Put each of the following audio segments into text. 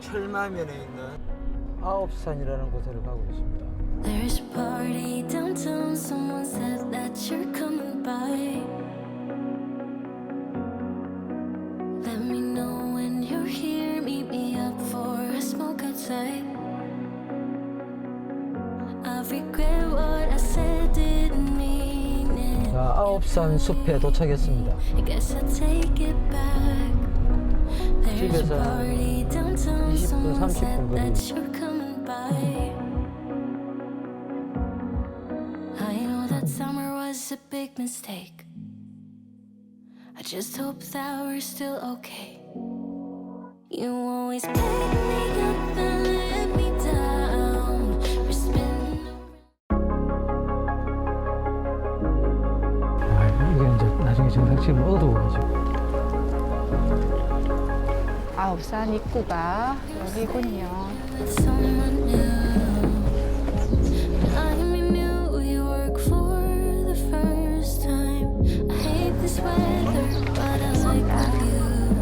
철마면에 있는 아홉산이라는 곳을 가고 있습니다. There's a party downtown. Someone said that you're coming by. Let me know when you're here. Meet me up for a smoke outside. I regret what I said, didn't mean it. 자, 아홉산 숲에 도착했습니다. I guess I'll take it back. There's a 집에서 party downtown. 20분, Someone 30분 said 거리. that you're coming by. I know that summer was a big mistake. I just hope that we're still okay. You always pick me up and let me down. We're spinning 이게 이제 나중에 정상치면 어두워가지고. 아홉산 입구가 여기군요. with someone new. I'm in New York for the first time. I hate this weather, but I like the view.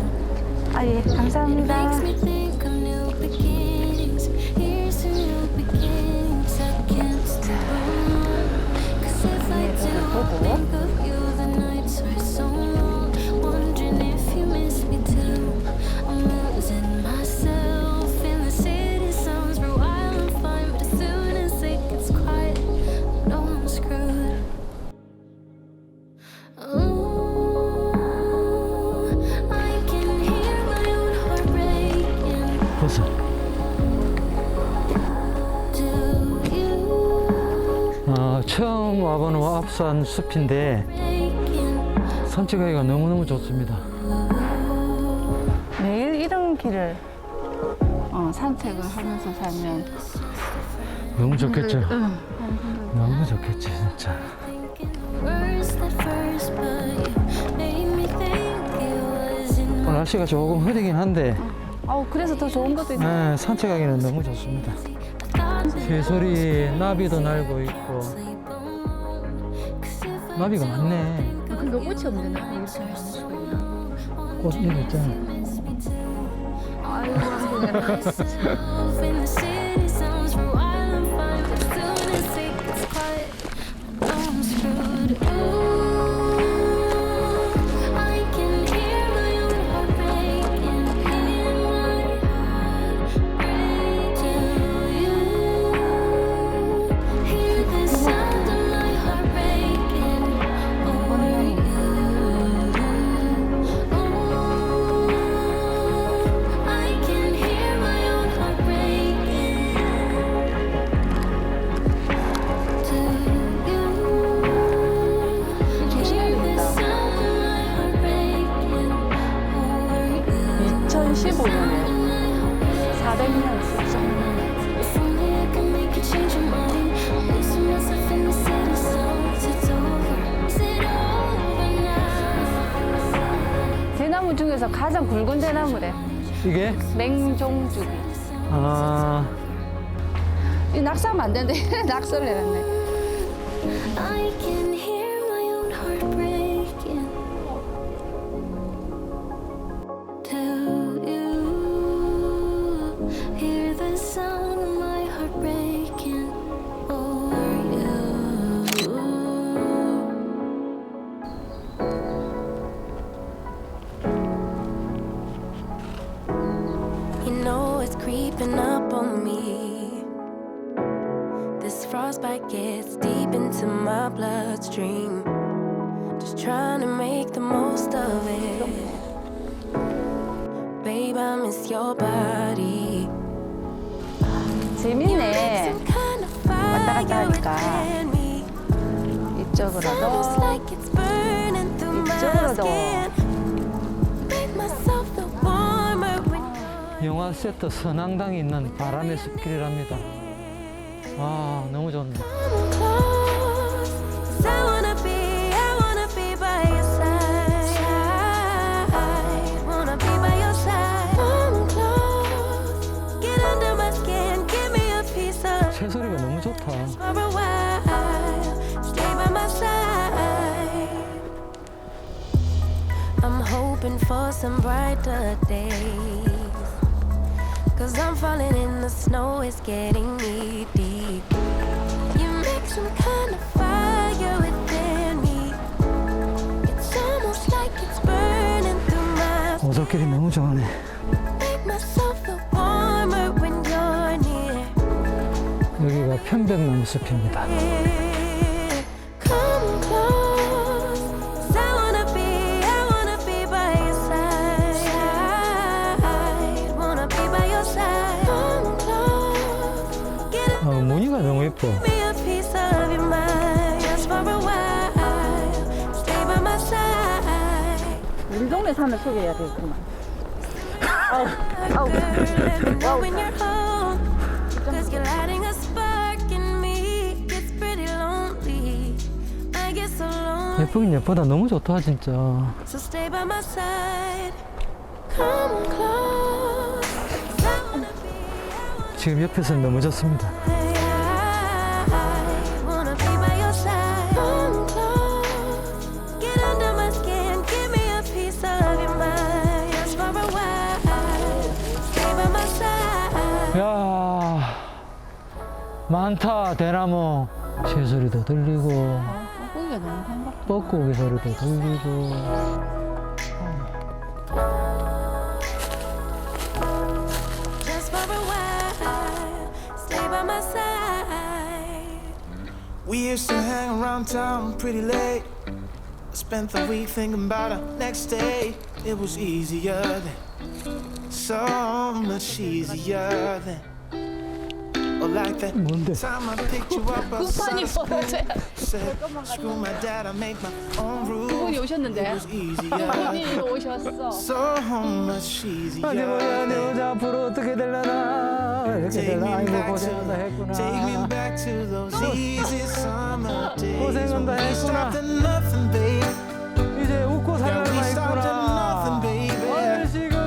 아, 예, 감사합니다. Makes me think of new beginnings. Here's to new beginnings. I can't stop. 'Cause if I do, I'll think of you. The nights are so long. Wondering if you miss me too. I'm losing myself in the city sounds. For a while I'm fine, but as soon as it gets quiet, I know I'm screwed. Oh, I can hear my own heart breaking. 벌써. Do you 처음 와보는 아홉산 숲인데 breaking? 산책하기가 너무너무 좋습니다. 매일 이런 길을 산책을 하면서 살면 너무 좋겠죠? 응. 너무 좋겠지, 진짜. Worst at first, but you made me think it wasn't. 오늘 날씨가 조금 흐리긴 한데 그래서 더 좋은 것도 있네. 산책하기는 너무 좋습니다. 새소리, 나비도 날고 있고 나비가 많네. 근데 꽃이 없는데 이렇게 많은 소리나. 꽃 이거 있잖아. 아이고, In the city sounds for a while I'm fine, but as soon as it gets quiet, I know I'm screwed. Ooh, I can hear my own heart breaking. Hear my heart break. Do you hear the sound of my heart breaking over you? Oh, I can hear my own heart breaking. Do you hear the sound of my heart breaking over you? 2015년에 400년 수정년. If only I can make you change your mind. I'm losing myself in the city sounds. It's over. Is it over now? 대나무 중에서 가장 굵은 대나무래. 이게? 맹종주기. 이 낙서하면 안 되는데 낙서를 해놨네. I can hear my own heart breaking. Do you hear the sound of my heart breaking over you? You know it's creeping up on me. This frostbite gets deep into my bloodstream. Just trying to make the most of it. Babe, I miss your body. 재밌네. Some kind of 왔다 갔다 fire 하니까. within me. Almost 이쪽으로도 like it's burning through my 이쪽으로도. skin. Make myself feel warmer when you're 영화 세트 선앙당이 있는 바람의 숲길이랍니다. 와, 너무 좋네. Come close, 'cause I wanna be by your side. Wanna be by your side. Come close, get under my skin, give me a piece of 새소리가 너무 좋다. for a while. Stay by my side. I'm hoping for some brighter days. 'cause I'm falling in the snow, it's getting knee deep. You make some kind of fire within me. It's almost like it's burning through my 오솔길이 너무 좋아하네. make myself feel warmer when you're near. 여기가 편백나무 숲입니다. Come close, 'cause I wanna be by your side. Wanna be by your side. Come close, get 무늬가 너무 예뻐. me a piece of your mind. Just for a while, stay by my side. 우리 동네 사는 소개해야 되겠구만. Girl, let me know when you're home, 'cause you're lighting a spark in me. It's pretty lonely, I get so lonely. 예쁘긴 예쁘다. 너무 좋다 진짜. So stay by my side. Come close, 'cause I wanna be 지금 옆에서는 너무 좋습니다. I wanna be by your side. Come close, get under my skin, give me a piece of your mind. Just for a while, stay by my side. 야 많다. 대나무 새소리도 들리고 고기가 너무 생각. 뻐꾸기 소리도 들리고. Just for a while, stay by my side. We used to hang around town pretty late. Spent the week thinking about our next day. It was easier then, so much easier then. Oh, like that 뭔데? time I picked you up outside 구판이 of school. 벌어져야 Said, screw my dad, I make my own rules. 분이 오셨는데. It was easier, 분이 오셨어. so much 어디 보자 내 easier. 여자 앞으로 어떻게 될라나 이렇게 Take 될라. me 아이고 back 고생한다 to, take me 했구나. back to those easy summer days 고생한다 when we 했구나. stopped at nothing, baby. 이제 웃고 Yeah, 살라나 we stopped at nothing, 했구나. baby. 얼씨구.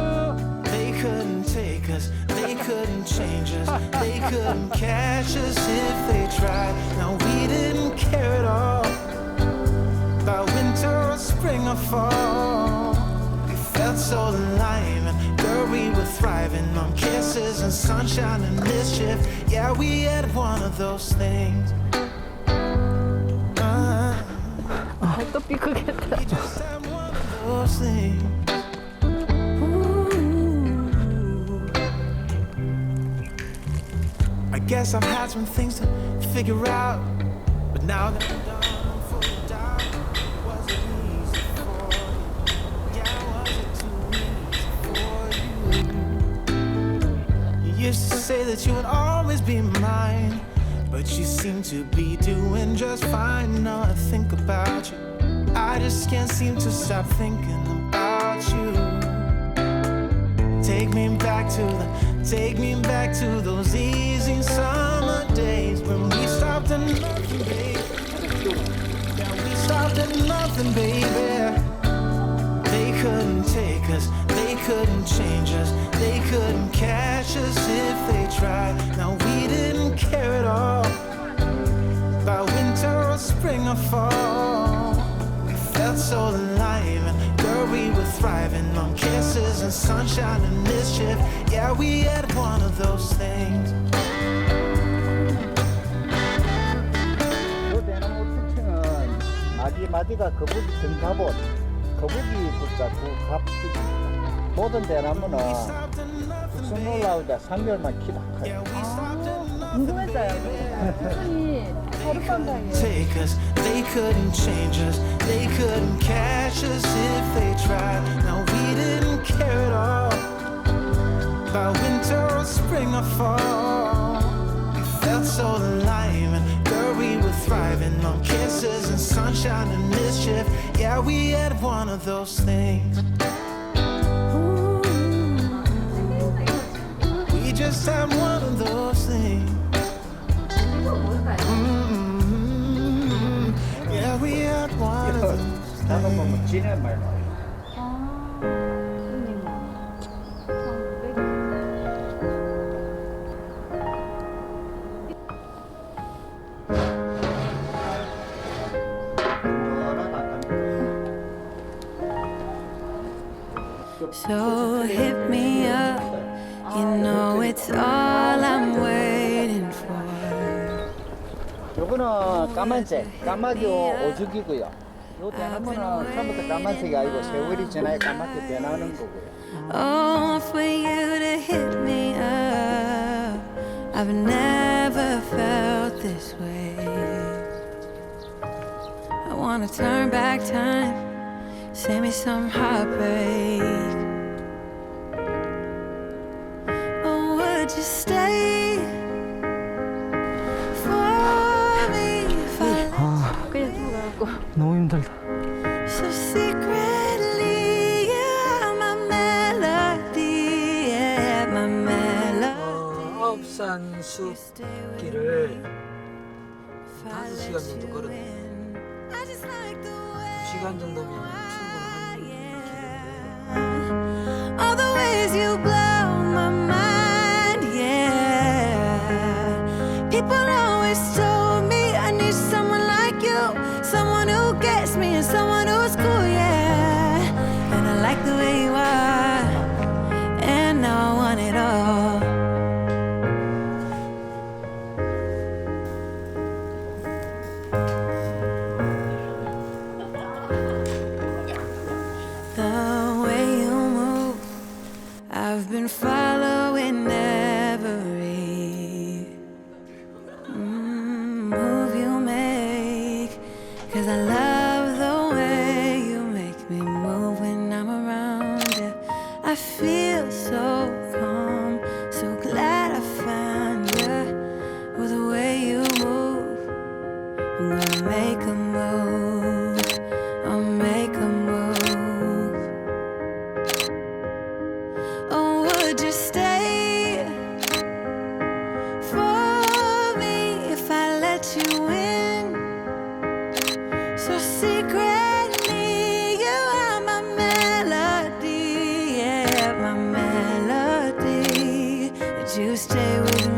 They couldn't take us, they couldn't change us, they couldn't catch us if they tried. No, we didn't care at all about winter or spring or fall. We felt so alive, and girl, we were thriving on kisses and sunshine and mischief. Yeah, we had one of those things. 또 삐크겠다. We just had one of those things. I guess I've had some things to figure out, but now that I'm done, I'm full of doubt. Was it easy for you? Yeah, was it too easy for you? You used to say that you would always be mine, but you seem to be doing just fine. Now I think about you, I just can't seem to stop thinking about you. Take me back to those easy summer days when we stopped at nothing, baby. Yeah, we stopped at nothing, baby. They couldn't take us, they couldn't change us, they couldn't catch us if they tried. Now we didn't care at all about winter or spring or fall. We felt so alive, and girl, we were thriving on kisses and sunshine and mischief. Yeah, we had one of those things. 그 대나무 특징은 마디마디가 거북이 등갑옷, 거북이 붙잡고 갑축입니다. 모든 대나무는 북성 올라오자 3개월만 키다 Yeah, 커요. we stopped at nothing, 궁금했어요. 무슨이 하룻밤 사이에. take us, they couldn't change us, they couldn't catch us if they tried. Now we didn't care at all about winter or spring or fall. We felt so alive, and girl, we were thriving on kisses and sunshine and mischief. Yeah, we had one of those things. We just had one of those things. Yeah, we had one of those 나도 things. 보면 지네 말 나와요. So hit me up You know it's all I'm waiting for. 요거는 까만색, 까마귀 오죽이고요. 요 대나무는 처음부터 까만색이 아니고 세월이 지나야 까맣게 변하는 거고요. Oh, for you to hit me up. I've never felt this way. I wanna turn back time, save me some heartbreak. Oh, would you stay for me if I 그냥 들어가고. 너무 힘들다. so secretly? You're my melody, yeah, my melody. 아홉산숲 길을 5시간 정도 걸었네요. I just like the way 2시간 정도면 충분한 길인데 all the ways you blow my mind, yeah. People always told me I need someone like you, someone who gets me and someone who's cool, yeah. And I like the way you are, and now I want it all. The way you move, I've been following every move you make. 'Cause I love the way you make me move when I'm around you. I feel so calm, so glad I found you. With the way you move, I'm gonna make a move. I'll make a move. Oh, would you stay for me if I let you in? So secretly, you are my melody, yeah, my melody. Would you stay with